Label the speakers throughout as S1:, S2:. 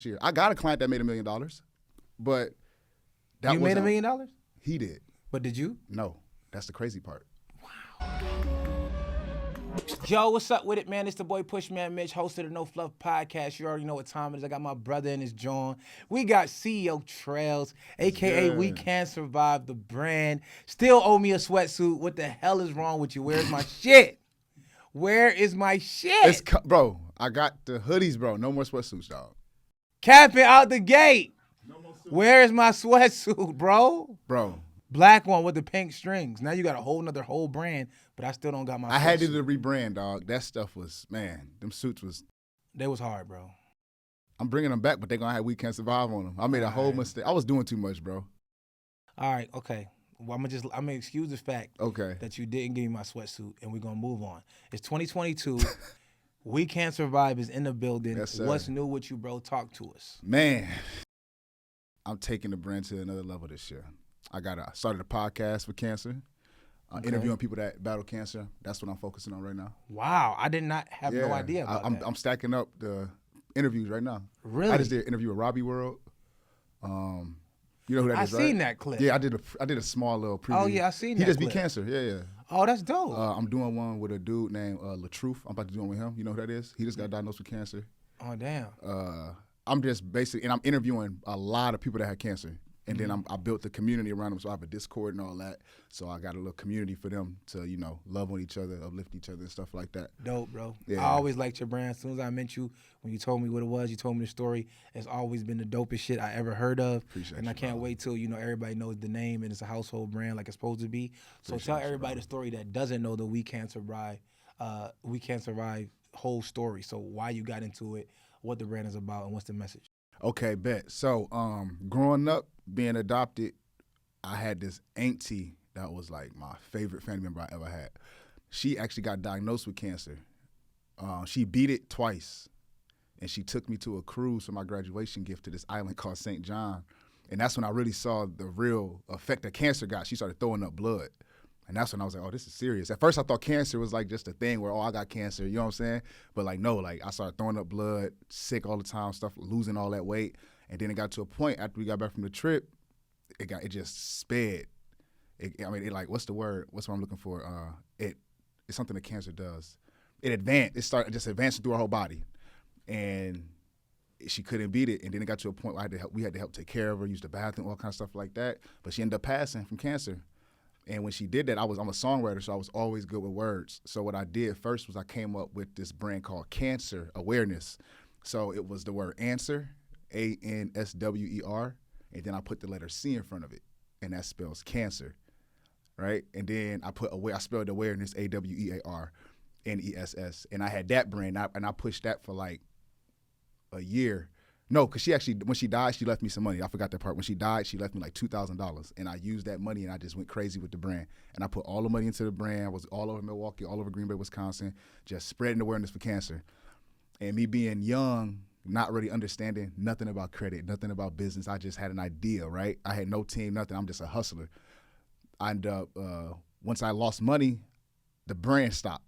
S1: last year. I got a client that made $1 million, but that
S2: You made $1 million?
S1: He did.
S2: But did you?
S1: No, that's the crazy part.
S2: Yo, what's up with it, man? It's the boy Pushmanmitch, host of the No Fluff podcast. You already know what time it is. I got my brother and his John. We got CEOtrells, a.k.a. We Can't Survive the brand. Still owe me a sweatsuit. What the hell is wrong with you? Where's my shit? Where is my shit?
S1: Bro, I got the hoodies, bro. No more sweatsuits, dog.
S2: Capping out the gate. No more suits. Where is my sweatsuit, bro?
S1: Bro.
S2: Black one with the pink strings. Now you got a whole brand, but I still don't got my
S1: I had to rebrand, dog. That stuff was, man, them suits was.
S2: They was hard, bro.
S1: I'm bringing them back, but they going to have We Can't Survive on them. I made a whole mistake. I was doing too much, bro.
S2: All right, okay. Well, I'm gonna excuse the fact that you didn't give me my sweatsuit, and we're gonna move on. It's 2022. We Can't Survive is in the building.
S1: Yes, sir.
S2: What's new with you, bro? Talk to us.
S1: Man, I'm taking the brand to another level this year. I started a podcast for cancer, interviewing people that battle cancer. That's what I'm focusing on right now.
S2: Wow, I did not have no idea about that.
S1: I'm stacking up the interviews right now.
S2: Really?
S1: I just did an interview with Robbie World. You know who that is, right?
S2: I seen that clip.
S1: Yeah, I did a small little preview.
S2: Oh yeah, I seen that.
S1: He just
S2: clip.
S1: beat cancer. Yeah.
S2: Oh, that's dope.
S1: I'm doing one with a dude named LaTruth. I'm about to do one with him. You know who that is? He just got diagnosed with cancer.
S2: Oh damn.
S1: I'm just basically, and I'm interviewing a lot of people that had cancer. And then I built the community around them, so I have a Discord and all that. So I got a little community for them to, love on each other, uplift each other, and stuff like that.
S2: Dope, bro.
S1: Yeah.
S2: I always liked your brand. As soon as I met you, when you told me what it was, you told me the story. It's always been the dopest shit I ever heard of.
S1: Appreciate
S2: I can't wait till everybody knows the name and it's a household brand like it's supposed to be. So tell everybody the story that doesn't know the We Can't Survive whole story. So why you got into it, what the brand is about, and what's the message.
S1: Okay, bet. So growing up, being adopted, I had this auntie that was like my favorite family member I ever had. She actually got diagnosed with cancer. She beat it twice, and she took me to a cruise for my graduation gift to this island called St. John. And that's when I really saw the real effect that cancer got. She started throwing up blood. And that's when I was like, oh, this is serious. At first I thought cancer was like just a thing where, I got cancer, you know what I'm saying? But no, I started throwing up blood, sick all the time, losing all that weight. And then it got to a point after we got back from the trip, it just sped. What's the word? What's what I'm looking for? It's something that cancer does. It advanced. It started just advancing through her whole body. And she couldn't beat it. And then it got to a point where we had to help take care of her, use the bathroom, all kind of stuff like that. But she ended up passing from cancer. And when she did that, I'm a songwriter, so I was always good with words. So what I did first was I came up with this brand called Cancer Awareness. So it was the word answer, ANSWER, and then I put the letter C in front of it, and that spells cancer, right? And then I spelled awareness, AWEARNESS, and I had that brand, and I pushed that for like a year. No, because when she died, she left me some money. I forgot that part. When she died, she left me like $2,000, and I used that money, and I just went crazy with the brand. And I put all the money into the brand. I was all over Milwaukee, all over Green Bay, Wisconsin, just spreading awareness for cancer. And me being young, not really understanding nothing about credit, nothing about business, I just had an idea, right? I had no team, nothing. I'm just a hustler. I ended up, once I lost money, the brand stopped.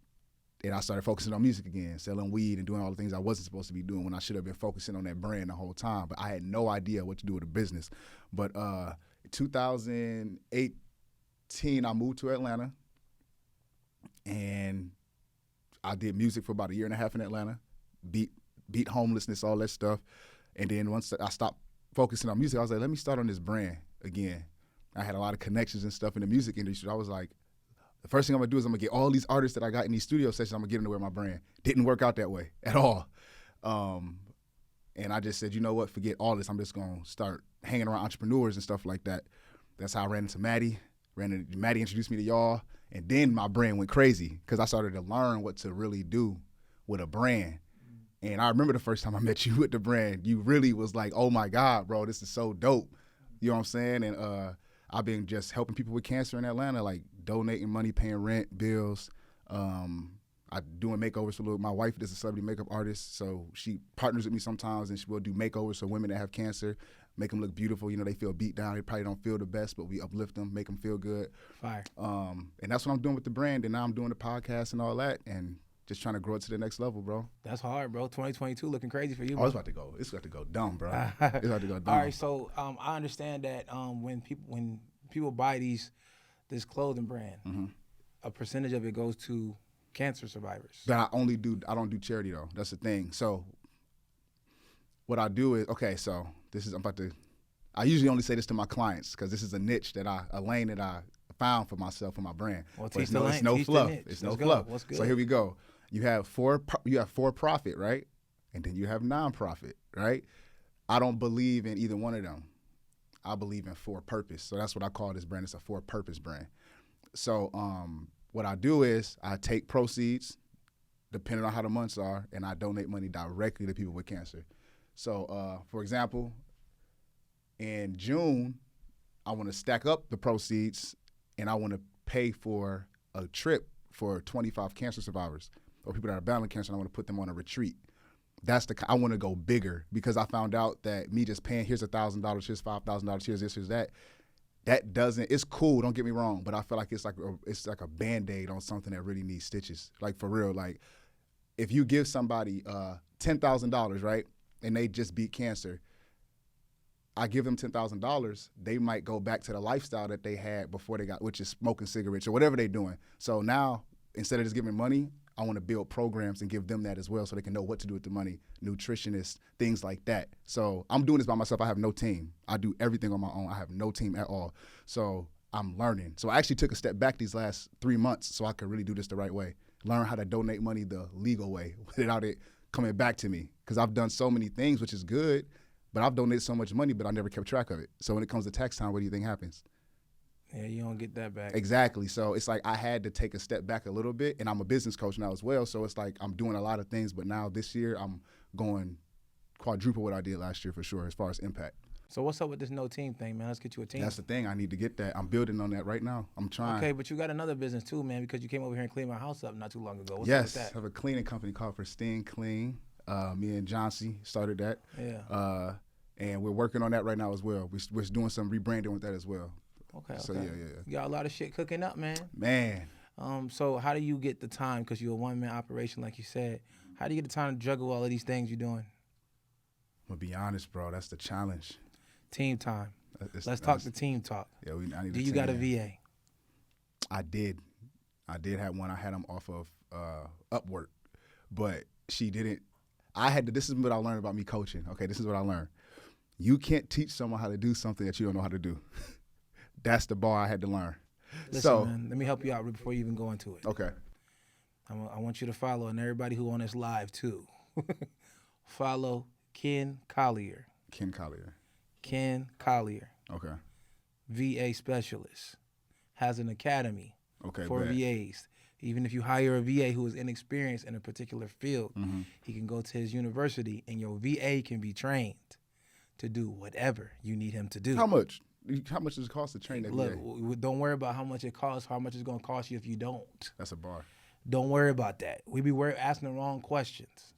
S1: And I started focusing on music again, selling weed and doing all the things I wasn't supposed to be doing when I should have been focusing on that brand the whole time. But I had no idea what to do with the business. But in 2018, I moved to Atlanta, and I did music for about 1.5 years in Atlanta, beat homelessness, all that stuff. And then once I stopped focusing on music, I was like, let me start on this brand again. I had a lot of connections and stuff in the music industry. I was like, the first thing I'm gonna do is I'm gonna get all these artists that I got in these studio sessions, I'm gonna get them to wear my brand. Didn't work out that way at all. And I just said, you know what, forget all this. I'm just gonna start hanging around entrepreneurs and stuff like that. That's how I ran into Maddie. Maddie introduced me to y'all, and then my brand went crazy because I started to learn what to really do with a brand. And I remember the first time I met you with the brand, you really was like, oh my God, bro, this is so dope. You know what I'm saying? And I've been just helping people with cancer in Atlanta, like donating money, paying rent, bills. I doing makeovers for my wife is a celebrity makeup artist, so she partners with me sometimes, and she will do makeovers for women that have cancer, make them look beautiful. They feel beat down, they probably don't feel the best, but we uplift them, make them feel good.
S2: Fire.
S1: And that's what I'm doing with the brand, and now I'm doing the podcast and all that, and just trying to grow it to the next level, bro.
S2: That's hard, bro. 2022 looking crazy for you,
S1: Oh,
S2: bro.
S1: it's about to go dumb, bro. It's about to go dumb.
S2: All right, so I understand that when people buy this clothing brand, a percentage of it goes to cancer survivors.
S1: But I don't do charity though. That's the thing. So what I do is, okay, so I usually only say this to my clients because this is a niche a lane that I found for myself and my brand.
S2: Well,
S1: but it's no fluff. It's no fluff.
S2: What's good?
S1: So here we go. You have for profit, right? And then you have nonprofit, right? I don't believe in either one of them. I believe in for purpose. So that's what I call this brand. It's a for purpose brand. So what I do is I take proceeds, depending on how the months are, and I donate money directly to people with cancer. So for example, in June, I want to stack up the proceeds and I want to pay for a trip for 25 cancer survivors or people that are battling cancer, and I want to put them on a retreat. I want to go bigger because I found out that me just paying, here's $1,000, here's $5,000, here's this, here's that. That doesn't, it's cool, don't get me wrong, but I feel like it's like a Band-Aid on something that really needs stitches. Like for real, like if you give somebody $10,000, right, and they just beat cancer, I give them $10,000, they might go back to the lifestyle that they had before they got, which is smoking cigarettes or whatever they're doing. So now, instead of just giving money, I want to build programs and give them that as well so they can know what to do with the money, nutritionists, things like that. So I'm doing this by myself. I have no team. I do everything on my own. I have no team at all. So I'm learning. So I actually took a step back these last 3 months so I could really do this the right way, learn how to donate money the legal way without it coming back to me. Because I've done so many things, which is good, but I've donated so much money, but I never kept track of it. So when it comes to tax time, what do you think happens?
S2: Yeah, you don't get that back.
S1: Exactly. So it's like I had to take a step back a little bit, and I'm a business coach now as well. So it's like I'm doing a lot of things, but now this year I'm going quadruple what I did last year for sure as far as impact.
S2: So what's up with this no team thing, man? Let's get you a team.
S1: That's the thing. I need to get that. I'm building on that right now. I'm trying.
S2: Okay, but you got another business too, man, because you came over here and cleaned my house up not too long ago. What's
S1: yes,
S2: up with that?
S1: I have a cleaning company called Pristine Clean. Me and Johnsy started that.
S2: Yeah.
S1: And we're working on that right now as well. We're doing some rebranding with that as well.
S2: Okay.
S1: So yeah.
S2: You got a lot of shit cooking up, man.
S1: Man.
S2: So how do you get the time? Because you're a one-man operation, like you said. How do you get the time to juggle all of these things you're doing?
S1: I'm gonna be honest, bro. That's the challenge.
S2: Team time. Let's talk the team talk.
S1: Yeah, I need.
S2: Do you got a VA?
S1: I did have one. I had him off of Upwork, but she didn't. This is what I learned about me coaching. Okay, this is what I learned. You can't teach someone how to do something that you don't know how to do. That's the bar I had to learn.
S2: Listen, man, let me help you out before you even go into it.
S1: Okay.
S2: I want you to follow, and everybody who on this live too, follow Ken Collier.
S1: Ken Collier.
S2: Ken Collier.
S1: Okay.
S2: VA specialist. Has an academy for
S1: bet.
S2: VAs. Even if you hire a VA who is inexperienced in a particular field, he can go to his university, and your VA can be trained to do whatever you need him to do.
S1: How much? How much does it cost to train that VA?
S2: Look, don't worry about how much it costs, how much it's going to cost you if you don't.
S1: That's a bar.
S2: Don't worry about that. We be asking the wrong questions.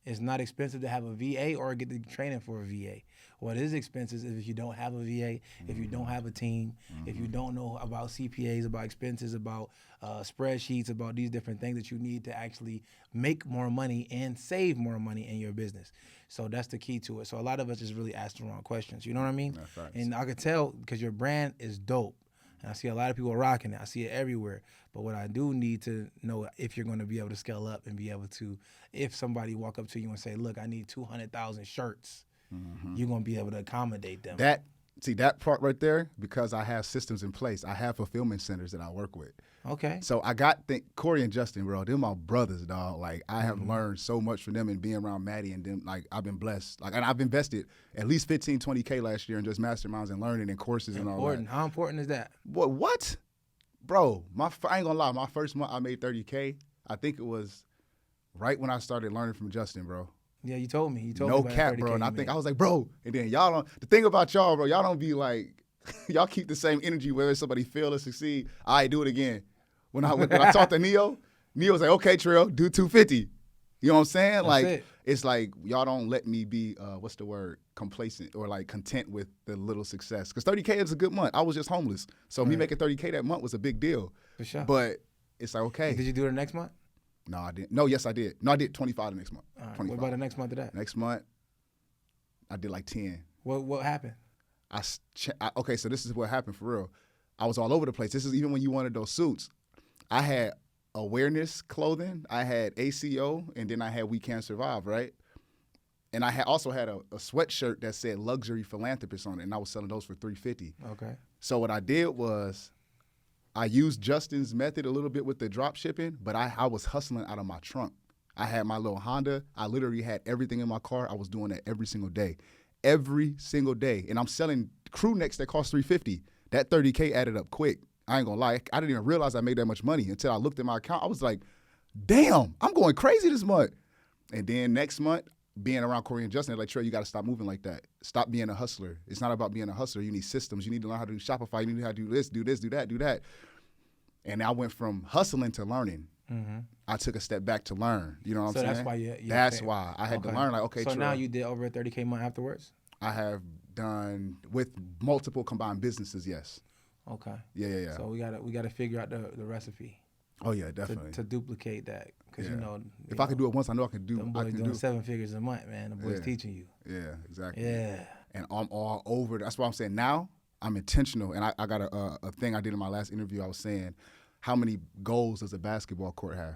S2: It's not expensive to have a VA or get the training for a VA. What is expensive is if you don't have a VA, if you don't have a team, if you don't know about CPAs, about expenses, about spreadsheets, about these different things that you need to actually make more money and save more money in your business. So that's the key to it. So a lot of us just really ask the wrong questions. You know what I mean? And I could tell because your brand is dope. And I see a lot of people rocking it. I see it everywhere. But what I do need to know if you're going to be able to scale up and be able to, if somebody walk up to you and say, look, I need 200,000 shirts, you're going to be able to accommodate them.
S1: That part right there, because I have systems in place. I have fulfillment centers that I work with.
S2: Okay.
S1: So Corey and Justin, bro, they're my brothers, dog. Like, I have learned so much from them and being around Maddie and them. Like, I've been blessed. Like, and I've invested at least 15, 20K last year in just masterminds and learning and courses and all that.
S2: How important is that?
S1: What? Bro, I ain't gonna lie. My first month, I made 30K. I think it was right when I started learning from Justin, bro.
S2: Yeah, you told me. No
S1: about cap, bro. And I was like, bro. And then y'all don't. The thing about y'all, bro, y'all don't be like, y'all keep the same energy whether somebody fail or succeed. I do it again. When I talked to Neo was like, okay, Trill, do 250. You know what I'm saying?
S2: That's
S1: it's like y'all don't let me be what's the word, complacent or like content with the little success. Because 30K is a good month. I was just homeless, so me making 30K that month was a big deal.
S2: For sure.
S1: But it's like, okay.
S2: Did you do it next month?
S1: No, I didn't. No, yes, I did. No, I did 25 the next month.
S2: All right.
S1: 25.
S2: What about the next month of that?
S1: Next month, I did like 10.
S2: What happened?
S1: Okay, so this is what happened for real. I was all over the place. This is even when you wanted those suits. I had awareness clothing, I had ACO, and then I had We Can Survive, right? And I also had a sweatshirt that said luxury philanthropist on it, and I was selling those for $350.
S2: Okay.
S1: So what I did was I used Justin's method a little bit with the drop shipping, but I was hustling out of my trunk. I had my little Honda. I literally had everything in my car. I was doing that every single day. Every single day. And I'm selling crew necks that cost $350. That $30K added up quick. I ain't gonna lie. I didn't even realize I made that much money until I looked at my account. I was like, damn, I'm going crazy this month. And then next month, being around Corey and Justin, they're like, Trey, you got to stop moving like that. Stop being a hustler. It's not about being a hustler. You need systems. You need to learn how to do Shopify. You need to know how to do this, do that, do that. And I went from hustling to learning. Mm-hmm. I took a step back to learn. You know what I'm saying?
S2: So that's why
S1: that's why I had to learn. Like, okay,
S2: so
S1: Trey,
S2: now you did over a $30K month afterwards?
S1: I have done with multiple combined businesses, yes.
S2: Okay.
S1: Yeah.
S2: So we gotta figure out the recipe.
S1: Oh yeah, definitely.
S2: To duplicate that, because
S1: if I could do it once, I know I can do.
S2: Them boys doing 7 figures a month, man. The boys teaching you.
S1: Yeah, exactly.
S2: Yeah.
S1: And I'm all over. That's why I'm saying now I'm intentional. And I got a thing I did in my last interview. I was saying, how many goals does a basketball court have?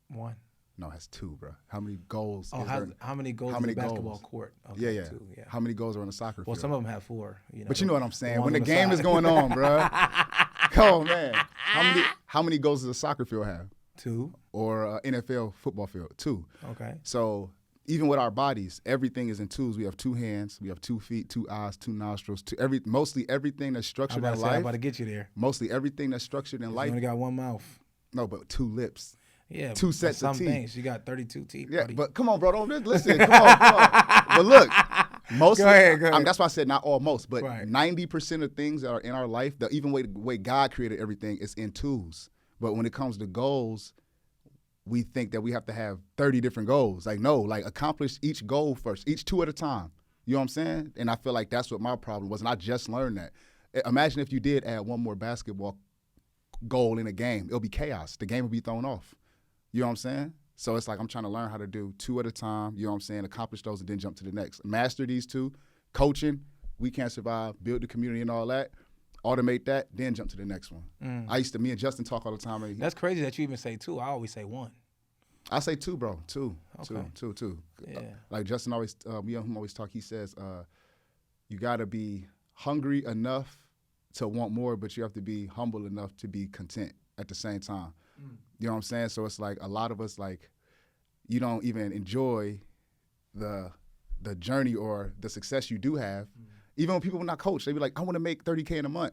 S2: 1.
S1: No, it has 2, bro. How many goals?
S2: How many goals in a basketball court? Okay,
S1: yeah.
S2: 2, yeah.
S1: How many goals are on a soccer field?
S2: Well, some of them have 4.
S1: But you know what I'm saying. When the game is going on, bro. Come on, man. How many goals does a soccer field have?
S2: 2.
S1: Or an NFL football field? 2.
S2: Okay.
S1: So even with our bodies, everything is in 2s. We have 2 hands, we have 2 feet, 2 eyes, 2 nostrils, mostly everything that's structured in life.
S2: I'm about to get you there.
S1: Mostly everything that's structured in life.
S2: You only got 1 mouth.
S1: No, but 2 lips.
S2: Yeah,
S1: 2 sets of teeth.
S2: Some things you got 32 teeth.
S1: Yeah,
S2: buddy.
S1: but come on, bro, don't listen. Come on. But look, mostly.
S2: Go ahead.
S1: That's why I said not all, most, but
S2: right.
S1: 90% of things that are in our life, the way God created everything, is in 2s. But when it comes to goals, we think that we have to have 30 different goals. Like, no, accomplish each goal first, each 2 at a time. You know what I'm saying? And I feel like that's what my problem was, and I just learned that. Imagine if you did add 1 more basketball goal in a game. It'll be chaos. The game will be thrown off. You know what I'm saying? So it's like I'm trying to learn how to do 2 at a time, you know what I'm saying, accomplish those and then jump to the next. Master these 2, coaching, We Can Survive, build the community and all that, automate that, then jump to the next one. Me and Justin talk all the time.
S2: That's crazy that you even say 2. I always say 1.
S1: I say 2, bro. 2.
S2: Okay.
S1: 2.
S2: Yeah.
S1: Like Justin always, we always talk, he says, you got to be hungry enough to want more, but you have to be humble enough to be content at the same time. You know what I'm saying? So it's like a lot of us, you don't even enjoy the journey or the success you do have. Even when people are not coached, they be like, I want to make 30K in a month.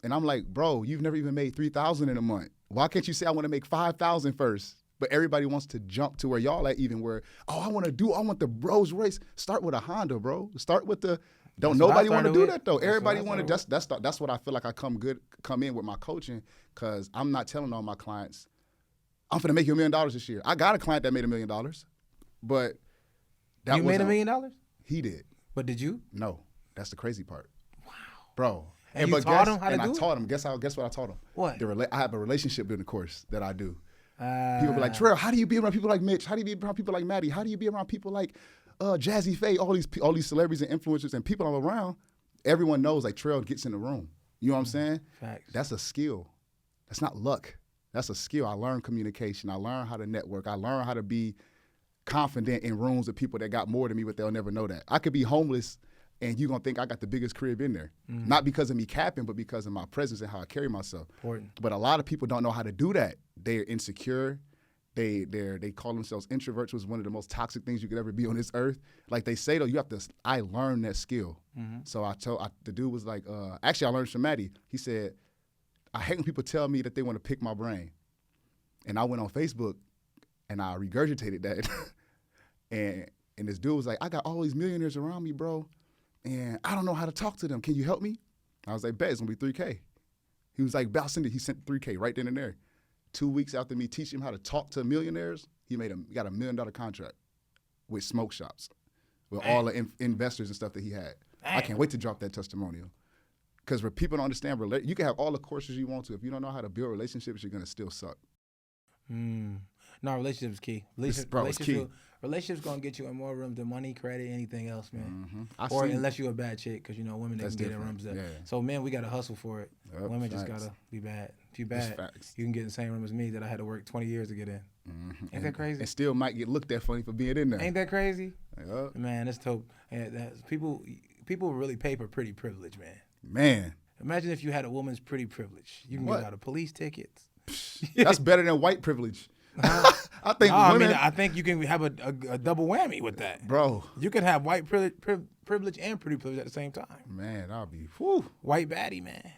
S1: And I'm like, bro, you've never even made 3,000 in a month. Why can't you say I want to make 5,000 first? But everybody wants to jump to where y'all at, even where, I want the Rolls Royce. Start with a Honda, bro. Start with the. Don't nobody want to do that though. Everybody want to. That's what I feel like I come in with my coaching, because I'm not telling all my clients, I'm finna make you $1 million this year. I got a client that made $1 million, but that
S2: you made $1 million?
S1: He did.
S2: But did you?
S1: No, that's the crazy part.
S2: Wow,
S1: bro.
S2: And you taught him how to do it?
S1: And I taught him. Guess what I taught him?
S2: What?
S1: I have a relationship building course that I do. People be like, Terrell, how do you be around people like Mitch? How do you be around people like Maddie? How do you be around people like Jazzy Faye? All these celebrities and influencers and people I'm around. Everyone knows Terrell gets in the room. You know what I'm saying?
S2: Facts.
S1: That's a skill. That's not luck. That's a skill. I learned communication. I learned how to network. I learned how to be confident in rooms with people that got more than me, but they'll never know that. I could be homeless and you're going to think I got the biggest crib in there. Not because of me capping, but because of my presence and how I carry myself.
S2: Important. But
S1: a lot of people don't know how to do that. They're insecure. They call themselves introverts, which is one of the most toxic things you could ever be on this earth. Like they say, though, I learned that skill. So the dude was like, actually, I learned from Maddie. He said, I hate when people tell me that they want to pick my brain. And I went on Facebook and I regurgitated that. and this dude was like, I got all these millionaires around me, bro, and I don't know how to talk to them. Can you help me? I was like, bet, it's going to be $3K. He was like, I'll send it. He sent $3K right then and there. 2 weeks after me teaching him how to talk to millionaires, he got $1 million contract with smoke shops, with all the investors and stuff that he had. I can't wait to drop that testimonial. Because for people to understand, you can have all the courses you want to. If you don't know how to build relationships, you're going to still suck.
S2: No, relationship is key.
S1: It's key.
S2: Relationships gonna get you in more rooms than money, credit, anything else, man.
S1: Mm-hmm.
S2: Unless you're a bad chick, because women they can get in rooms that.
S1: Yeah.
S2: So men, we gotta hustle for it.
S1: Yep,
S2: Women
S1: facts.
S2: just gotta be bad. If you bad, you can get in the same room as me that I had to work 20 years to get in.
S1: Mm-hmm.
S2: Ain't that crazy?
S1: And still might get looked at funny for being in there.
S2: Ain't that crazy?
S1: Yep.
S2: Man, that's dope. And people really pay for pretty privilege, man.
S1: Man.
S2: Imagine if you had a woman's pretty privilege. You can get out of police tickets.
S1: That's better than white privilege. I think
S2: I think you can have a double whammy with that.
S1: Bro.
S2: You can have white privilege and pretty privilege at the same time.
S1: Man, I'll be, whew.
S2: White baddie, man.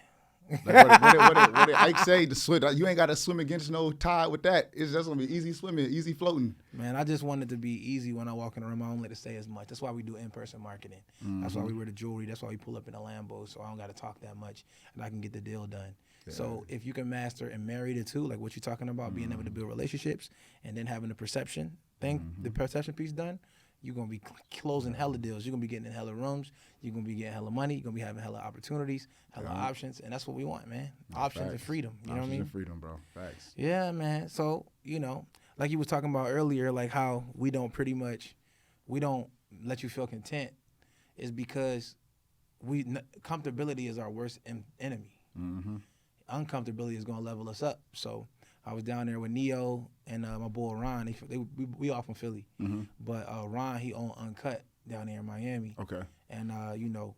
S1: Like what did Ike say? To swim, you ain't got to swim against no tide with that. It's just going to be easy swimming, easy floating.
S2: Man, I just want it to be easy when I walk in the room. I don't let it say as much. That's why we do in-person marketing. Mm-hmm. That's why we wear the jewelry. That's why we pull up in a Lambo, so I don't got to talk that much, and I can get the deal done. Yeah. So if you can master and marry the two, like what you're talking about, being able to build relationships and then having the perception thing, the perception piece done, you're going to be closing hella deals. You're going to be getting in hella rooms. You're going to be getting hella money. You're going to be having hella opportunities, hella options. And that's what we want, man. Options and freedom. You know what I mean?
S1: Options and freedom, bro. Facts.
S2: Yeah, man. So, like you was talking about earlier, like how we don't let you feel content is because comfortability is our worst enemy. Mm-hmm. Uncomfortability is going to level us up. So I was down there with Neo and my boy Ron. We all from Philly, but Ron he owned Uncut down there in Miami.
S1: Okay.
S2: And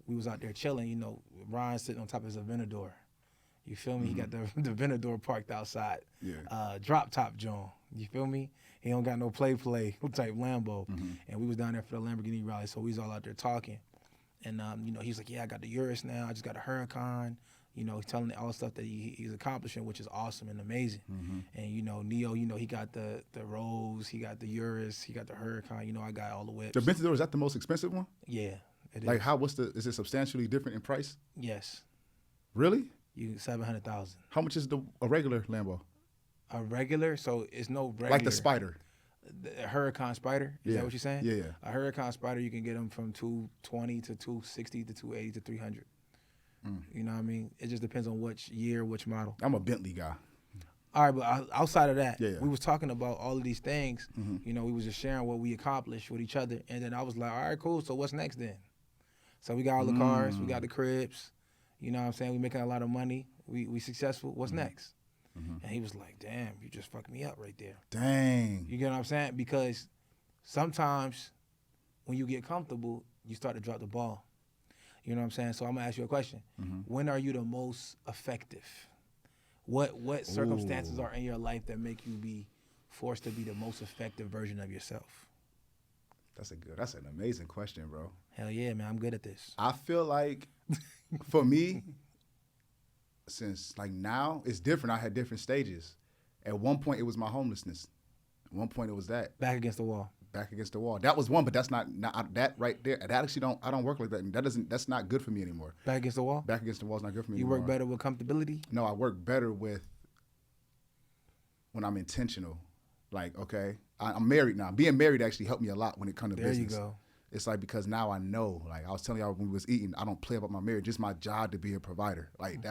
S2: we was out there chilling. Ron sitting on top of his Aventador. You feel me? He got the Aventador parked outside. Yeah. Drop top John. You feel me? He don't got no play type Lambo. And we was down there for the Lamborghini rally, so we was all out there talking. And he's like, yeah, I got the Urus now. I just got a Huracan. He's telling me all the stuff that he's accomplishing, which is awesome and amazing. And Neo, he got the Rose, he got the Urus, he got the Huracan. I got all the whips.
S1: The Aventador, is that the most expensive one?
S2: Yeah, it
S1: like is. Is it substantially different in price?
S2: Yes.
S1: Really?
S2: $700,000.
S1: How much is a regular Lambo?
S2: A regular, so it's no regular.
S1: Like the Spider.
S2: The Huracan Spider, is that what you're saying?
S1: Yeah.
S2: A Huracan Spider, you can get them from $220 to $260 to $280 to $300. You know what I mean? It just depends on which year, which model.
S1: I'm a Bentley guy.
S2: All right, but outside of that, we was talking about all of these things. We was just sharing what we accomplished with each other. And then I was like, all right, cool. So what's next then? So we got all the cars. We got the cribs. You know what I'm saying? We making a lot of money. We successful. What's next? And he was like, damn, you just fucked me up right there.
S1: Dang.
S2: You get what I'm saying? Because sometimes when you get comfortable, you start to drop the ball. You know what I'm saying? So I'm going to ask you a question. When are you the most effective? What circumstances are in your life that make you be forced to be the most effective version of yourself?
S1: That's an amazing question, bro.
S2: Hell yeah, man. I'm good at this.
S1: I feel like for me, since like now, it's different. I had different stages. At one point, it was my homelessness. At one point, it was that.
S2: Back against the wall.
S1: That was one, but that's not that right there. That actually I don't work like that. That's not good for me anymore.
S2: Back against the wall?
S1: Back against the wall is not good for me
S2: You
S1: anymore.
S2: work better with comfortability?
S1: No, I work better with when I'm intentional. Like, okay, I'm married now. Being married actually helped me a lot when it comes to business.
S2: There you go.
S1: It's like because now I know, like I was telling y'all when we was eating, I don't play about my marriage. It's my job to be a provider. Like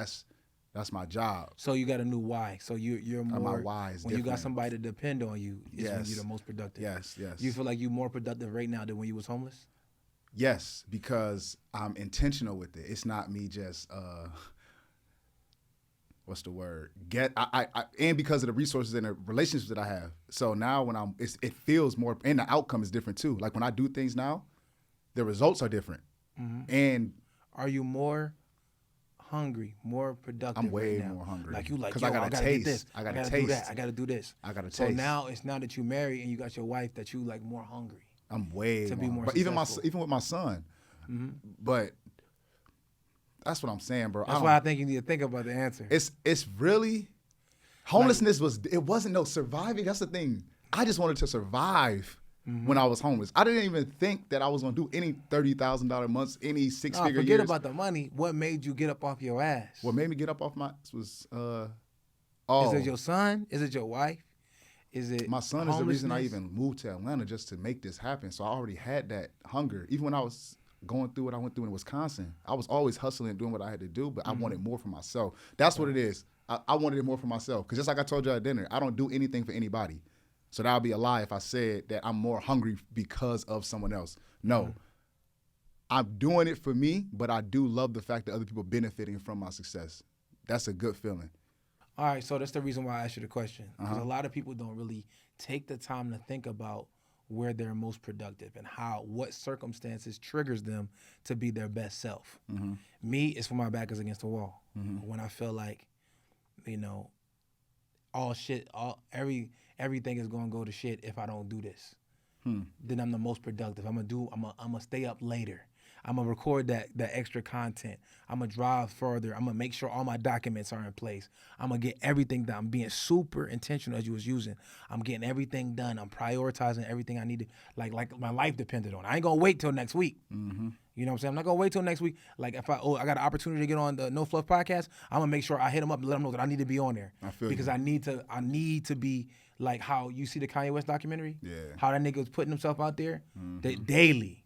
S1: that's my job.
S2: So you got a new why. So you're more.
S1: My why is
S2: when
S1: different.
S2: you got somebody to depend on you, is when you're the most productive.
S1: Yes.
S2: You feel like you're more productive right now than when you was homeless?
S1: Yes, because I'm intentional with it. It's not me just what's the word? And because of the resources and the relationships that I have. So now when it feels more, and the outcome is different too. Like when I do things now, the results are different. And
S2: are you more hungry, more productive?
S1: I'm way
S2: right now?
S1: more hungry.
S2: Like you like,
S1: because
S2: yo,
S1: I gotta
S2: gotta
S1: taste.
S2: get this.
S1: I gotta
S2: taste.
S1: taste.
S2: Do that. I gotta do this.
S1: I gotta taste.
S2: So now it's now that you married and you got your wife that you like more hungry.
S1: I'm way
S2: to
S1: more.
S2: Be more
S1: but
S2: successful.
S1: even with my son. But that's what I'm saying, bro.
S2: That's why I think you need to think about the answer.
S1: It's really homelessness wasn't no surviving. That's the thing. I just wanted to survive when I was homeless. I didn't even think that I was gonna do any $30,000 months, any six-figure years.
S2: Forget about the money. What made you get up off your ass?
S1: What made me get up off my was
S2: Is it your son? Is it your wife? Is it
S1: my son is the reason I even moved to Atlanta, just to make this happen. So I already had that hunger. Even when I was going through what I went through in Wisconsin, I was always hustling and doing what I had to do, but I wanted more for myself. That's what it is. I wanted it more for myself. Because just like I told you at dinner, I don't do anything for anybody. So that would be a lie if I said that I'm more hungry because of someone else. No. I'm doing it for me, but I do love the fact that other people benefiting from my success. That's a good feeling.
S2: All right, so that's the reason why I asked you the question. Because a lot of people don't really take the time to think about where they're most productive and what circumstances triggers them to be their best self. Me, it's when my back is against the wall. When I feel like, everything is gonna go to shit if I don't do this. Then I'm the most productive. I'm gonna stay up later. I'm gonna record that extra content. I'm gonna drive further. I'm gonna make sure all my documents are in place. I'm gonna get everything done. I'm being super intentional, as you was using. I'm getting everything done. I'm prioritizing everything I need to, like my life depended on it. I ain't gonna wait till next week. You know what I'm saying? I'm not gonna wait till next week. Like if I got an opportunity to get on the No Fluff podcast, I'm gonna make sure I hit them up and let them know that I need to be on there.
S1: I feel
S2: because
S1: you.
S2: I need to be like how you see the Kanye West documentary.
S1: Yeah.
S2: How that nigga was putting himself out there daily.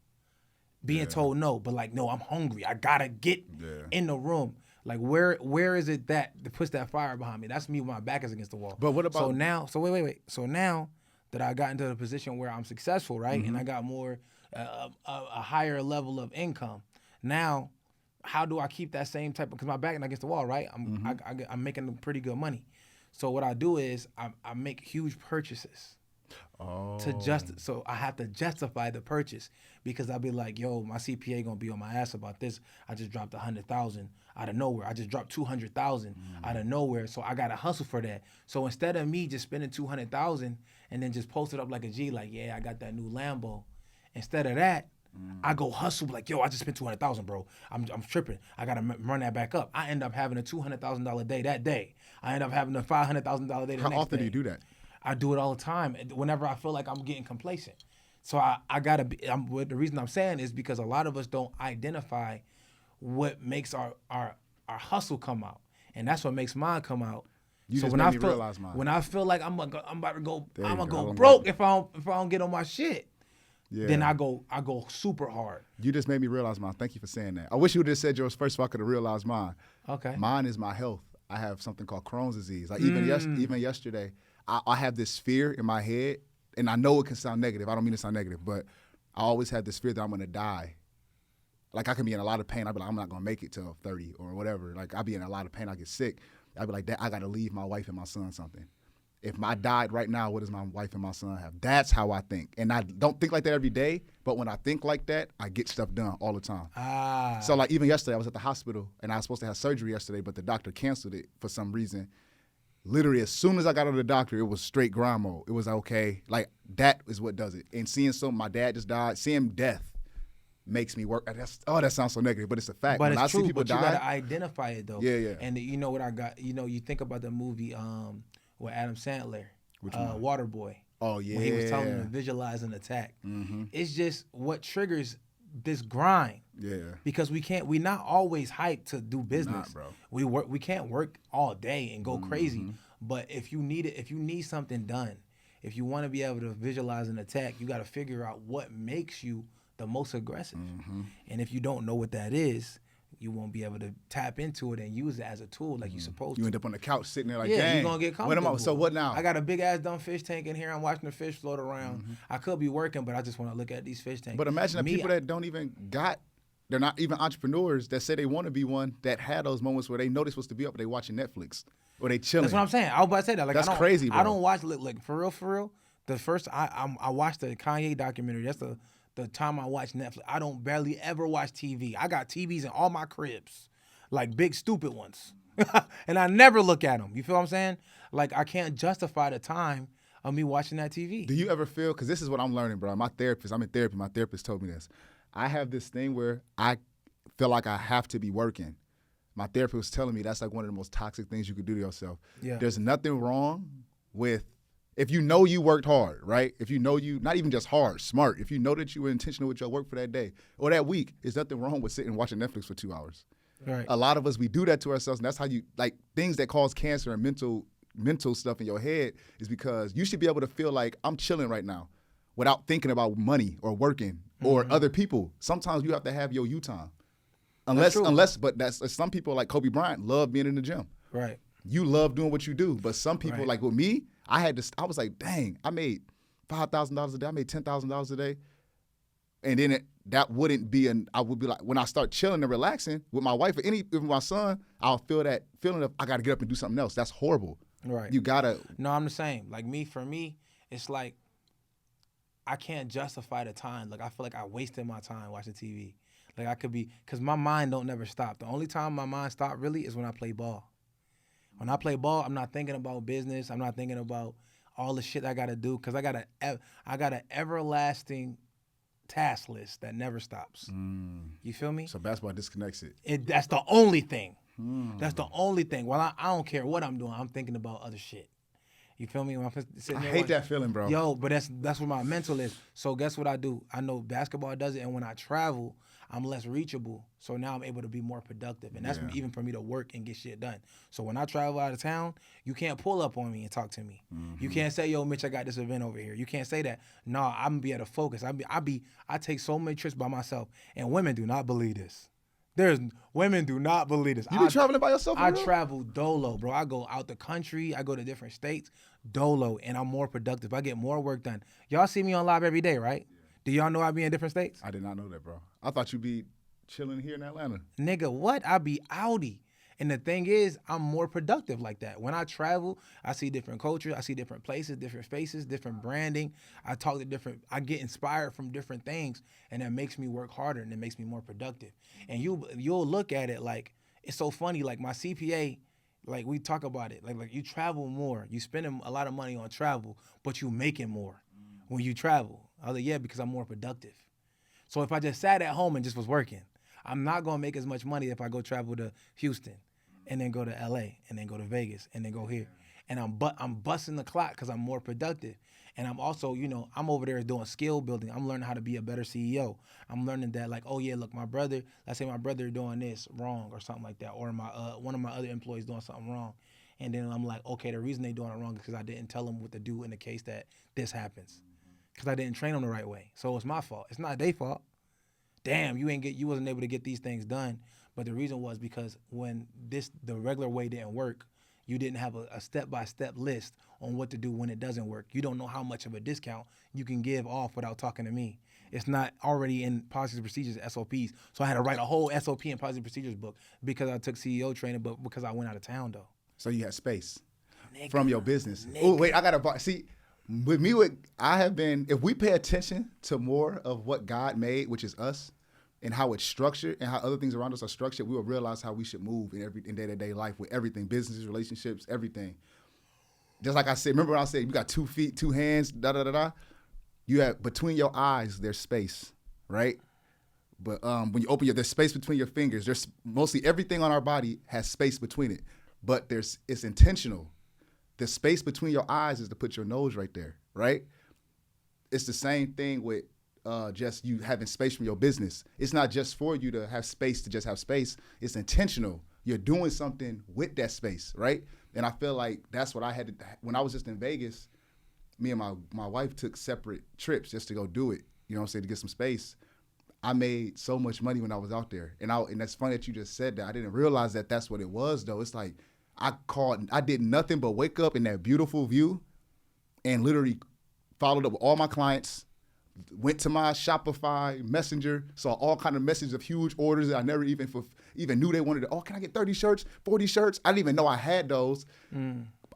S2: Being told no, but like, no, I'm hungry. I gotta get in the room. Like, where is it that puts that fire behind me? That's me when my back is against the wall.
S1: But what about...
S2: wait. So now that I got into the position where I'm successful, right, and I got more, a higher level of income, now how do I keep that same type of, because my back is against the wall, right? I'm making pretty good money. So what I do is I make huge purchases. So I have to justify the purchase because I'll be like, yo, my CPA gonna be on my ass about this. I just dropped $100,000 out of nowhere. I just dropped $200,000 out of nowhere. So I gotta hustle for that. So instead of me just spending $200,000 and then just post it up like a G, like, yeah, I got that new Lambo. Instead of that, I go hustle like, yo, I just spent $200,000, bro. I'm tripping. I gotta run that back up. I end up having a $200,000 day that day. I end up having a $500,000 day the next day.
S1: How often do you do that?
S2: I do it all the time. Whenever I feel like I'm getting complacent, so I gotta be. The reason I'm saying is because a lot of us don't identify what makes our hustle come out, and that's what makes mine come out.
S1: You
S2: so
S1: just
S2: when
S1: made
S2: I
S1: me
S2: feel
S1: realize mine.
S2: when I feel like I'm about to go,
S1: There
S2: I'm
S1: you
S2: gonna
S1: go.
S2: go broke if I don't get on my shit.
S1: Yeah.
S2: Then I go super hard.
S1: You just made me realize mine. Thank you for saying that. I wish you would have said yours first so I could have realized mine.
S2: Okay.
S1: Mine is my health. I have something called Crohn's disease. Like even yesterday, I have this fear in my head, and I know it can sound negative. I don't mean to sound negative, but I always have this fear that I'm gonna die. Like I can be in a lot of pain. I'd be like, I'm not gonna make it till 30 or whatever. Like I'd be in a lot of pain. I get sick. I'd be like, I gotta leave my wife and my son something. If I died right now, what does my wife and my son have? That's how I think. And I don't think like that every day, but when I think like that, I get stuff done all the time. So like even yesterday, I was at the hospital, and I was supposed to have surgery yesterday, but the doctor canceled it for some reason. Literally, as soon as I got out of the doctor, it was straight grind mode. It was okay. Like, that is what does it. And seeing my dad just died, seeing death makes me work. That sounds so negative, but it's a fact.
S2: But
S1: when
S2: it's
S1: I
S2: true,
S1: see people
S2: but
S1: die,
S2: you gotta identify it, though.
S1: Yeah.
S2: And you know what I got? You think about the movie with Adam Sandler, Waterboy.
S1: Oh, yeah.
S2: When he was telling him to visualize an attack. It's just what triggers this grind.
S1: Yeah.
S2: Because we not always hyped to do business.
S1: Bro.
S2: We can't work all day and go crazy. But if you need something done, if you want to be able to visualize an attack, you got to figure out what makes you the most aggressive. And if you don't know what that is, you won't be able to tap into it and use it as a tool like you're supposed to.
S1: You end up on the couch sitting there like,
S2: yeah,
S1: dang.
S2: you're going to get comfortable.
S1: So what now?
S2: I got a big-ass dumb fish tank in here. I'm watching the fish float around. I could be working, but I just want to look at these fish tanks.
S1: But imagine the people that don't even they're not even entrepreneurs that say they want to be one that had those moments where they know they're supposed to be up, but they watching Netflix or they chilling.
S2: That's what I'm saying. I was about to say that. Like,
S1: that's crazy, bro.
S2: I don't watch, like, for real. The first, I watched the Kanye documentary. That's the time I watched Netflix. I don't barely ever watch TV. I got TVs in all my cribs, like big stupid ones. And I never look at them. You feel what I'm saying? Like, I can't justify the time of me watching that TV.
S1: Do you ever feel, because this is what I'm learning, bro. I'm in therapy. My therapist told me this. I have this thing where I feel like I have to be working. My therapist was telling me that's like one of the most toxic things you could do to yourself. Yeah. There's nothing wrong with, if you know you worked hard, right? If you know you, not even just hard, smart. If you know that you were intentional with your work for that day or that week, there's nothing wrong with sitting and watching Netflix for 2 hours.
S2: Right.
S1: A lot of us, we do that to ourselves, and that's how you, like, things that cause cancer and mental stuff in your head is because you should be able to feel like I'm chilling right now without thinking about money or working or other people. Sometimes you have to have your you time. But that's some people like Kobe Bryant love being in the gym.
S2: Right.
S1: you love doing what you do. But some people,
S2: Right.
S1: like with me, I was like, dang, I made $5,000 a day. I made $10,000 a day. And then that wouldn't be I would be like, when I start chilling and relaxing with my wife or with my son, I'll feel that feeling of I got to get up and do something else. That's horrible.
S2: Right.
S1: You got to.
S2: No, I'm the same. Like for me, it's like I can't justify the time. Like I feel like I wasted my time watching TV. Like I could be, because my mind don't never stop. The only time my mind stop really is when I play ball. When I play ball, I'm not thinking about business. I'm not thinking about all the shit I got to do, because I got an everlasting task list that never stops. You feel me?
S1: So basketball disconnects it.
S2: That's the only thing. That's the only thing. Well, I don't care what I'm doing. I'm thinking about other shit. You feel me? When I'm sitting
S1: I
S2: there
S1: hate that feeling, bro.
S2: Yo, but that's what my mental is. So guess what I do? I know basketball does it, and when I travel, I'm less reachable. So now I'm able to be more productive, and that's even for me to work and get shit done. So when I travel out of town, you can't pull up on me and talk to me. You can't say, "Yo, Mitch, I got this event over here." You can't say that. No, I'm gonna be at a focus. I take so many trips by myself, and women do not believe this. Women do not believe this.
S1: You been traveling by yourself?
S2: I travel dolo, bro. I go out the country. I go to different states dolo, and I'm more productive. I get more work done. Y'all see me on live every day, right? Do y'all know I be in different states?
S1: I did not know that, bro. I thought you'd be chilling here in Atlanta.
S2: Nigga, what? I be outie. And the thing is, I'm more productive like that. When I travel, I see different cultures, I see different places, different faces, different branding. I get inspired from different things, and that makes me work harder, and it makes me more productive. And you'll look at it like, it's so funny, like my CPA, like we talk about it, like you travel more, you spending a lot of money on travel, but you making more when you travel. I was like, yeah, because I'm more productive. So if I just sat at home and just was working, I'm not gonna make as much money if I go travel to Houston, and then go to LA, and then go to Vegas, and then go here. And I'm busting the clock because I'm more productive. And I'm also, I'm over there doing skill building. I'm learning how to be a better CEO. I'm learning that, like, oh yeah, look, let's say my brother doing this wrong or something like that, or one of my other employees doing something wrong. And then I'm like, okay, the reason they doing it wrong is because I didn't tell them what to do in the case that this happens. Because I didn't train them the right way. So it's my fault. It's not their fault. Damn, you wasn't able to get these things done. But the reason was because when the regular way didn't work, you didn't have a step-by-step list on what to do when it doesn't work. You don't know how much of a discount you can give off without talking to me. It's not already in policies and procedures, SOPs. So I had to write a whole SOP and policies and procedures book because I took CEO training, but because I went out of town, though.
S1: So you had space
S2: Nigga,
S1: from your business.
S2: nigga.
S1: Oh, wait, I got to see. With me, I have been, if we pay attention to more of what God made, which is us, and how it's structured and how other things around us are structured, we will realize how we should move in day-to-day life with everything, businesses, relationships, everything. Just like I said, remember when I said you got 2 feet, 2 hands, da-da-da-da? You have, between your eyes, there's space, right? But when you open there's space between your fingers. There's mostly everything on our body has space between it, but it's intentional. The space between your eyes is to put your nose right there, right? It's the same thing with just you having space from your business. It's not just for you to have space to just have space. It's intentional. You're doing something with that space, right? And I feel like that's what I had to, when I was just in Vegas, me and my wife took separate trips just to go do it, you know what I'm saying, to get some space. I made so much money when I was out there. And that's funny that you just said that. I didn't realize that that's what it was, though. It's like I did nothing but wake up in that beautiful view and literally followed up with all my clients, went to my Shopify Messenger, saw all kind of messages of huge orders that I never even knew they wanted. Can I get 30 shirts, 40 shirts? I didn't even know I had those.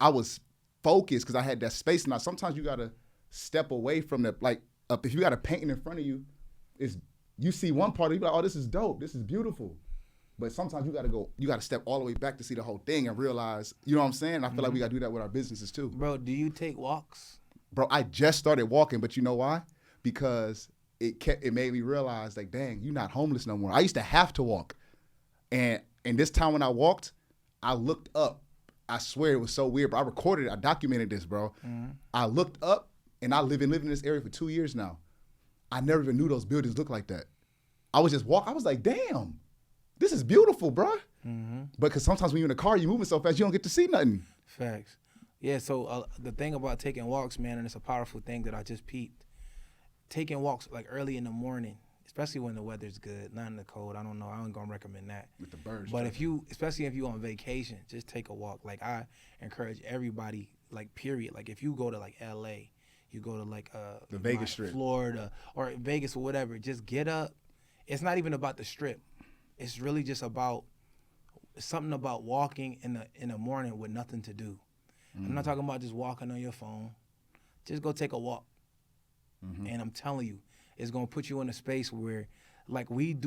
S1: I was focused because I had that space. Now, sometimes you got to step away from if you got a painting in front of you, you see one part, you be like, oh, this is dope. This is beautiful. But sometimes you got to step all the way back to see the whole thing and realize, you know what I'm saying? I feel like we got to do that with our businesses too.
S2: Bro, do you take walks?
S1: Bro, I just started walking, but you know why? Because it made me realize, like, dang, you're not homeless no more. I used to have to walk. And this time when I walked, I looked up. I swear it was so weird, but I recorded it. I documented this, bro. I looked up, and I lived in this area for 2 years now. I never even knew those buildings looked like that. I was just walking. I was like, damn, this is beautiful, bro. Because sometimes when you're in a car, you're moving so fast, you don't get to see nothing.
S2: Facts. Yeah, so the thing about taking walks, man, and it's a powerful thing that I just peeped. Taking walks like early in the morning especially when the weather's good, not in the cold. I don't know. I ain't gonna recommend that.
S1: With the birds.
S2: But especially if you on vacation, just take a walk. Like I encourage everybody, like period. Like if you go to like L.A., you go to like
S1: the Vegas Strip,
S2: Florida, or Vegas or whatever. Just get up. It's not even about the strip. It's really just about something about walking in the morning with nothing to do. I'm not talking about just walking on your phone. Just go take a walk. And I'm telling you, it's gonna put you in a space where, like we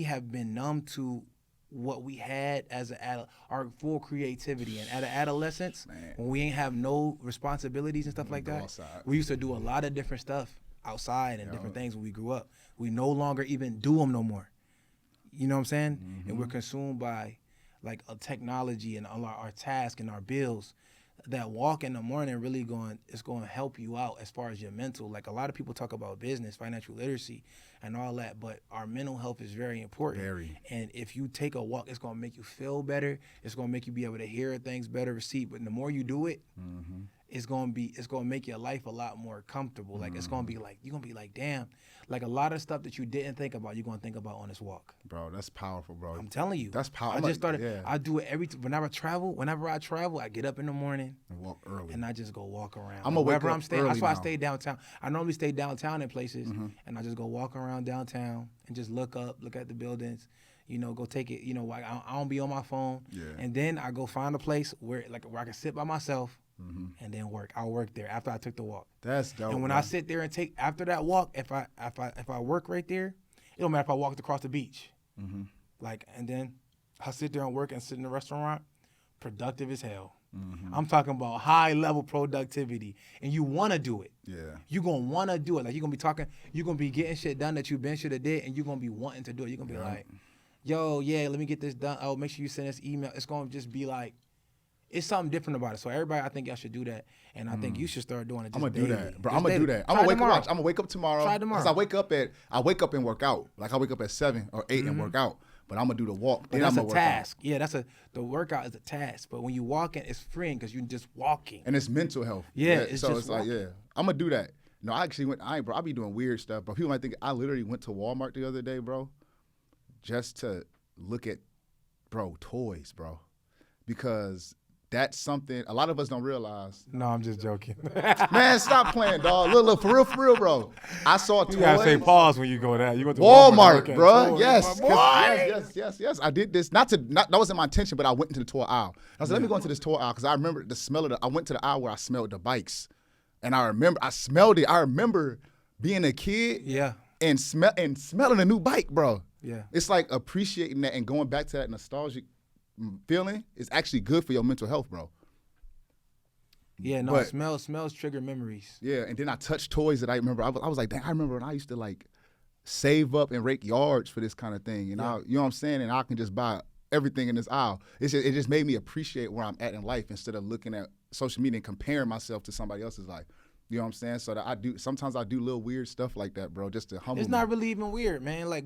S2: have been numb to what we had as our full creativity. And at adolescence, when we ain't have no responsibilities and stuff like that, we used to do a lot of different stuff outside and different things when we grew up. We no longer even do them no more. You know what I'm saying? And we're consumed by like a technology and all our tasks and our bills. That walk in the morning really going to help you out as far as your mental. Like a lot of people talk about business, financial literacy, and all that, but our mental health is very important.
S1: Very.
S2: And if you take a walk, it's going to make you feel better. It's going to make you be able to hear things better, receive. But the more you do it, it's going to make your life a lot more comfortable. Like it's going to be like, you're going to be like, damn. Like a lot of stuff that you didn't think about, you're going to think about on this walk.
S1: Bro, that's powerful, bro.
S2: I'm telling you.
S1: That's powerful.
S2: I just started, I do it whenever I travel, I get up in the morning.
S1: And walk early.
S2: And I just go walk around.
S1: I'm going to wake up
S2: I'm staying, that's why I
S1: now.
S2: stay downtown. I normally stay downtown in places, and I just go walk around downtown and just look at the buildings, go take it, I don't be on my phone.
S1: Yeah.
S2: And then I go find a place where I can sit by myself and then work. I'll work there after I took the walk.
S1: That's dope.
S2: And when I sit there and after that walk, if I work right there, it don't matter if I walked across the beach. And then I sit there and work and sit in the restaurant, productive as hell. I'm talking about high level productivity, and you want to do it.
S1: Yeah.
S2: You're going to want to do it. Like you're going to be getting shit done that you been should have did, and you're going to be wanting to do it. You're going to be like, yo, yeah, let me get this done. Oh, make sure you send this email. It's going to just be like, it's something different about it. So everybody, I think y'all should do that, and I think you should start doing it.
S1: I'm gonna
S2: daily.
S1: do that, bro.
S2: Just
S1: I'm gonna do
S2: daily.
S1: that. I'm gonna
S2: Try
S1: wake up tomorrow.
S2: Try tomorrow.
S1: Cause I wake up and work out. Like I wake up at 7 or 8 and work out. But I'm gonna do the walk.
S2: But
S1: Then
S2: that's
S1: I'm
S2: a
S1: gonna
S2: task. Yeah, the workout is a task. But when you walking, it's freeing because you're just walking.
S1: And it's mental health.
S2: Yeah, it's
S1: so
S2: just
S1: it's like, I'm gonna do that. No, I actually went. I be doing weird stuff, bro. People might think I literally went to Walmart the other day, bro, just to look at, toys, bro, because that's something a lot of us don't realize.
S2: No, I'm just joking.
S1: Man, stop playing, dog. Look, for real, bro. I saw toys.
S2: You gotta say pause when you go there. You go to
S1: Walmart, bro.
S2: Yes.
S1: Yes. I did this. That wasn't my intention, but I went into the toy aisle. I said, let me go into this toy aisle because I remember the smell of I went to the aisle where I smelled the bikes, and I smelled it. I remember being a kid.
S2: Yeah.
S1: And smelling a new bike, bro.
S2: Yeah.
S1: It's like appreciating that and going back to that nostalgic feeling is actually good for your mental health, bro.
S2: Yeah, no, smells trigger memories.
S1: Yeah, and then I touched toys that I remember. I was like, dang, I remember when I used to like save up and rake yards for this kind of thing. And you know what I'm saying? And I can just buy everything in this aisle. It just made me appreciate where I'm at in life instead of looking at social media and comparing myself to somebody else's life. You know what I'm saying? So that sometimes I do little weird stuff like that, bro, just to humble me.
S2: It's not really even weird, man. Like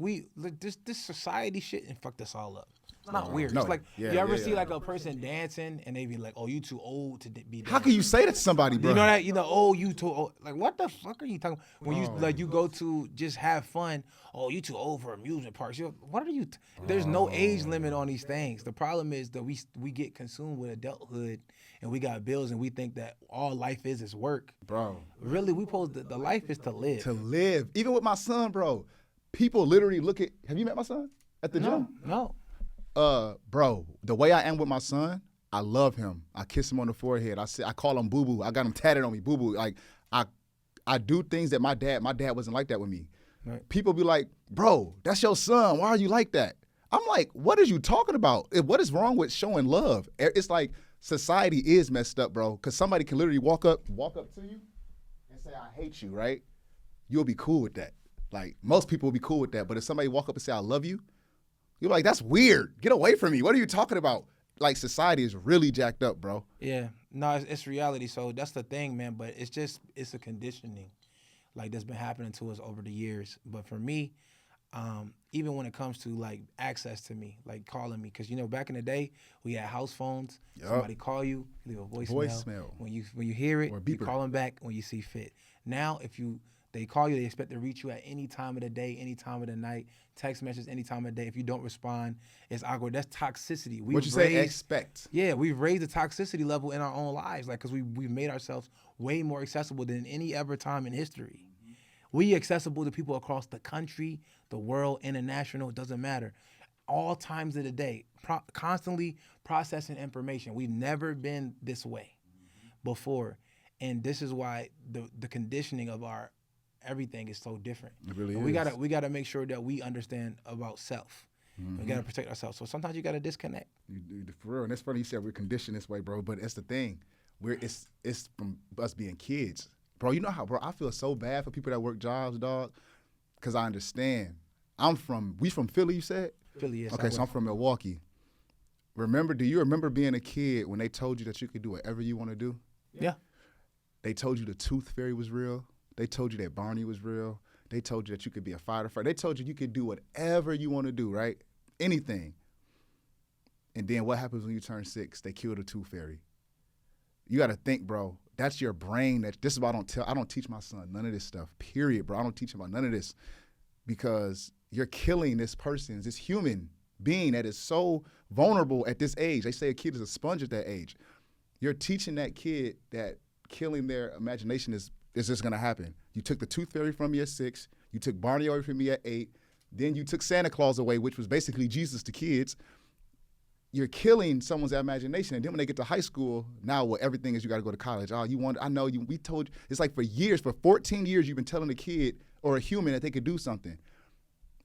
S2: this society shit and fucked us all up. It's not weird.
S1: No.
S2: It's like,
S1: Yeah,
S2: you ever
S1: yeah,
S2: see
S1: yeah.
S2: like a person dancing and they be like, oh, you too old to be dancing.
S1: How can you say that to somebody, bro?
S2: You know that? Oh, you too old. Like, what the fuck are you talking about? When you go to just have fun, oh, you too old for amusement parks. What are you? There's no age limit on these things. The problem is that we get consumed with adulthood and we got bills and we think that all life is work.
S1: Bro.
S2: Really, the life is to live.
S1: To live. Even with my son, bro. People literally have you met my son at the gym?
S2: No.
S1: Bro, the way I am with my son, I love him. I kiss him on the forehead. I call him Boo Boo. I got him tatted on me, Boo Boo. Like I do things that my dad wasn't like that with me. Right. People be like, bro, that's your son. Why are you like that? I'm like, what are you talking about? What is wrong with showing love? It's like society is messed up, bro. Because somebody can literally walk up to you and say, I hate you, right? You'll be cool with that. Like most people will be cool with that. But if somebody walk up and say, I love you, you're like, that's weird. Get away from me. What are you talking about? Like, society is really jacked up, bro.
S2: Yeah. No, it's reality. So that's the thing, man. But it's a conditioning, like, that's been happening to us over the years. But for me, even when it comes to, like, access to me, like calling me, because, back in the day, we had house phones. Yep. Somebody call you, leave a voicemail. When you hear it, you call them back when you see fit. Now, They call you, they expect to reach you at any time of the day, any time of the night, text messages any time of the day. If you don't respond, it's awkward. That's toxicity.
S1: What you say, expect?
S2: Yeah, we've raised the toxicity level in our own lives, like, because we've made ourselves way more accessible than any ever time in history. We accessible to people across the country, the world, international, it doesn't matter. All times of the day, constantly processing information. We've never been this way before. And this is why the conditioning of our everything is so different.
S1: It really
S2: and
S1: is.
S2: We gotta make sure that we understand about self. We gotta protect ourselves. So sometimes you gotta disconnect.
S1: For real, and it's funny you said we're conditioned this way, bro. But it's the thing, it's from us being kids, bro. You know how, bro? I feel so bad for people that work jobs, dog, because I understand. We from Philly, you said?
S2: Philly, yes.
S1: Okay, so I'm from Milwaukee. Do you remember being a kid when they told you that you could do whatever you want to do?
S2: Yeah.
S1: They told you the Tooth Fairy was real. They told you that Barney was real. They told you that you could be a firefighter. They told you could do whatever you want to do, right? Anything. And then what happens when you turn 6? They kill the Tooth Fairy. You got to think, bro. That's your brain. This is why I don't teach my son none of this stuff, period, bro. I don't teach him about none of this because you're killing this human being that is so vulnerable at this age. They say a kid is a sponge at that age. You're teaching that kid that killing their imagination is just gonna happen. You took the Tooth Fairy from me at 6, you took Barney away from me at 8, then you took Santa Claus away, which was basically Jesus to kids. You're killing someone's imagination, and then when they get to high school, now everything is you gotta go to college. We told you, it's like for 14 years you've been telling a kid or a human that they could do something.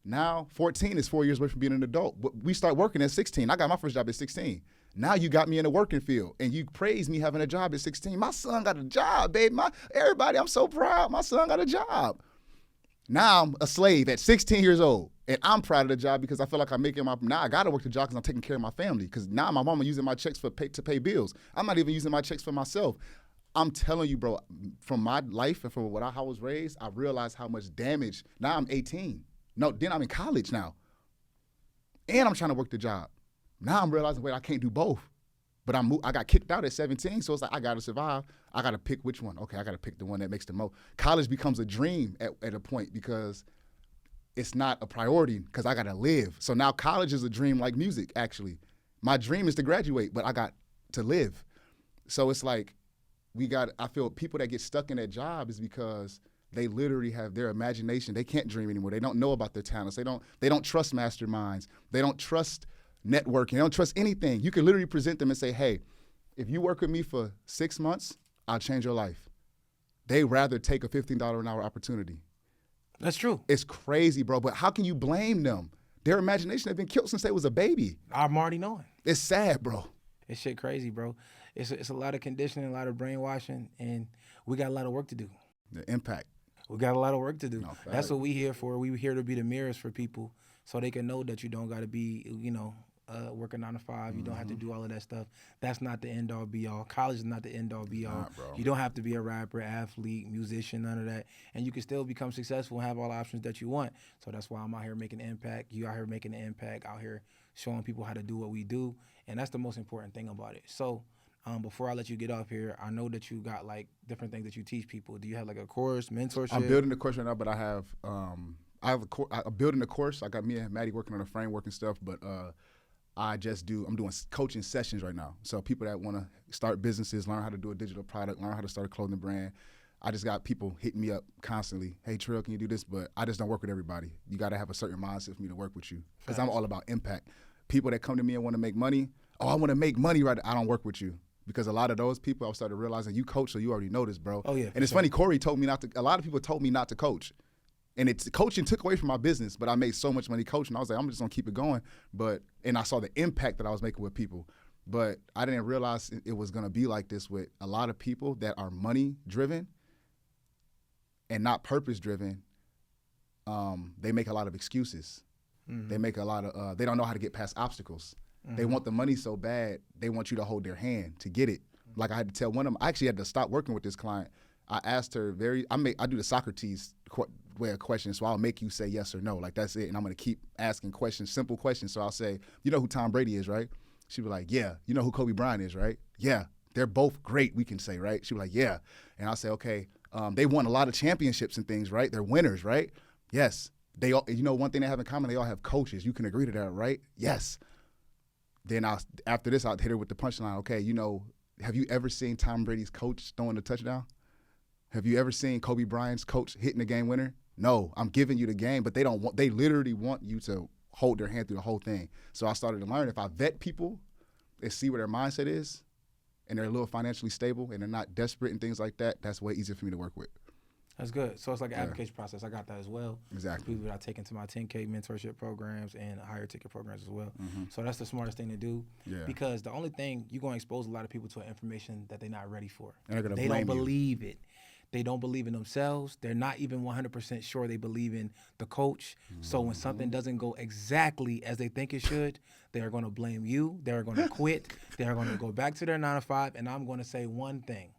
S1: Now 14 is 4 years away from being an adult. But we start working at 16. I got my first job at 16. Now you got me in the working field, and you praise me having a job at 16. My son got a job, babe. Everybody, I'm so proud. My son got a job. Now I'm a slave at 16 years old, and I'm proud of the job because I feel like I'm making now I got to work the job because I'm taking care of my family because now my mama using my checks to pay bills. I'm not even using my checks for myself. I'm telling you, bro, from my life and from how I was raised, I realized how much damage. Now I'm 18. No, then I'm in college now, and I'm trying to work the job. Now I'm realizing, wait, I can't do both. But I got kicked out at 17, so it's like I got to survive. I got to pick which one. Okay, I got to pick the one that makes the most. College becomes a dream at a point because it's not a priority because I got to live. So now college is a dream like music, actually. My dream is to graduate, but I got to live. So it's like I feel people that get stuck in that job is because they literally have their imagination. They can't dream anymore. They don't know about their talents. They don't trust masterminds. They don't trust networking. They don't trust anything. You can literally present them and say, hey, if you work with me for 6 months, I'll change your life. They rather take a $15 an hour opportunity.
S2: That's true.
S1: It's crazy, bro. But how can you blame them? Their imagination has been killed since they was a baby.
S2: I'm already knowing.
S1: It's sad, bro.
S2: It's shit crazy, bro. It's a lot of conditioning, a lot of brainwashing, and we got a lot of work to do.
S1: The impact.
S2: We got a lot of work to do.
S1: No,
S2: that's what we here for. We here to be the mirrors for people so they can know that you don't got to be, working 9 to 5. You don't have to do all of that stuff. That's not the end all be all. College is not the end all be all. You don't have to be a rapper, athlete, musician, none of that. And you can still become successful and have all the options that you want. So that's why I'm out here making an impact. You out here making an impact, out here showing people how to do what we do. And that's the most important thing about it. So before I let you get off here, I know that you got like different things that you teach people. Do you have like a course, mentorship?
S1: I'm building the course right now, but I'm building a course. I got me and Maddie working on a framework and stuff, but I'm doing coaching sessions right now. So people that want to start businesses, learn how to do a digital product, learn how to start a clothing brand. I just got people hitting me up constantly. Hey, Trill, can you do this? But I just don't work with everybody. You got to have a certain mindset for me to work with you because I'm all about impact. People that come to me and want to make money, I want to make money right now. I don't work with you. Because a lot of those people, I started realizing you coach, so you already know this, bro.
S2: Oh, yeah.
S1: And it's funny, Corey told me not to, a lot of people told me not to coach. And coaching took away from my business, but I made so much money coaching. I was like, I'm just gonna keep it going. And I saw the impact that I was making with people. But I didn't realize it was gonna be like this with a lot of people that are money driven and not purpose driven. They make a lot of excuses. Mm-hmm. They make a lot of, they don't know how to get past obstacles. Mm-hmm. They want the money so bad, they want you to hold their hand to get it. Like I had to tell one of them, I actually had to stop working with this client. I asked her I do the Socrates way of questions, so I'll make you say yes or no, like that's it. And I'm gonna keep asking questions, simple questions. So I'll say, you know who Tom Brady is, right? She'd be like, yeah. You know who Kobe Bryant is, right? Yeah. They're both great, we can say, right? She'd be like, yeah. And I'll say, okay, They won a lot of championships and things, right? They're winners, right? Yes. They all, one thing they have in common, they all have coaches. You can agree to that, right? Yes. Then after this, I'll hit her with the punchline. Okay, have you ever seen Tom Brady's coach throwing a touchdown? Have you ever seen Kobe Bryant's coach hitting the game winner? No, I'm giving you the game, but they literally want you to hold their hand through the whole thing. So I started to learn if I vet people and see where their mindset is, and they're a little financially stable and they're not desperate and things like that, that's way easier for me to work with.
S2: That's good. So it's like an application process. I got that as well.
S1: Exactly.
S2: People that I take into my 10K mentorship programs and higher ticket programs as well.
S1: Mm-hmm.
S2: So that's the smartest thing to do.
S1: Yeah.
S2: Because the only thing, you're going to expose a lot of people to information that they're not ready for.
S1: And they're going to
S2: They
S1: blame
S2: don't believe it. They don't believe in themselves. They're not even 100% sure they believe in the coach. Mm-hmm. So when something doesn't go exactly as they think it should, they are going to blame you. They're going to quit. They're going to go back to their 9 to 5. And I'm going to say one thing.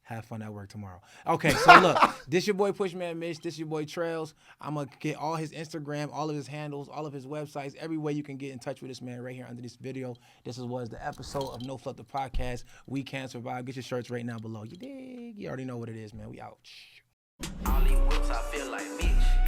S2: Have fun at work tomorrow. Okay, so look, this your boy Pushmanmitch. This your boy Trells. I'm going to get all his Instagram, all of his handles, all of his websites, every way you can get in touch with this man right here under this video. This was the episode of No Fluff the Podcast. We Can Survive. Get your shirts right now below. You dig? You already know what it is, man. We out.
S3: All these whips, I feel like Mitch.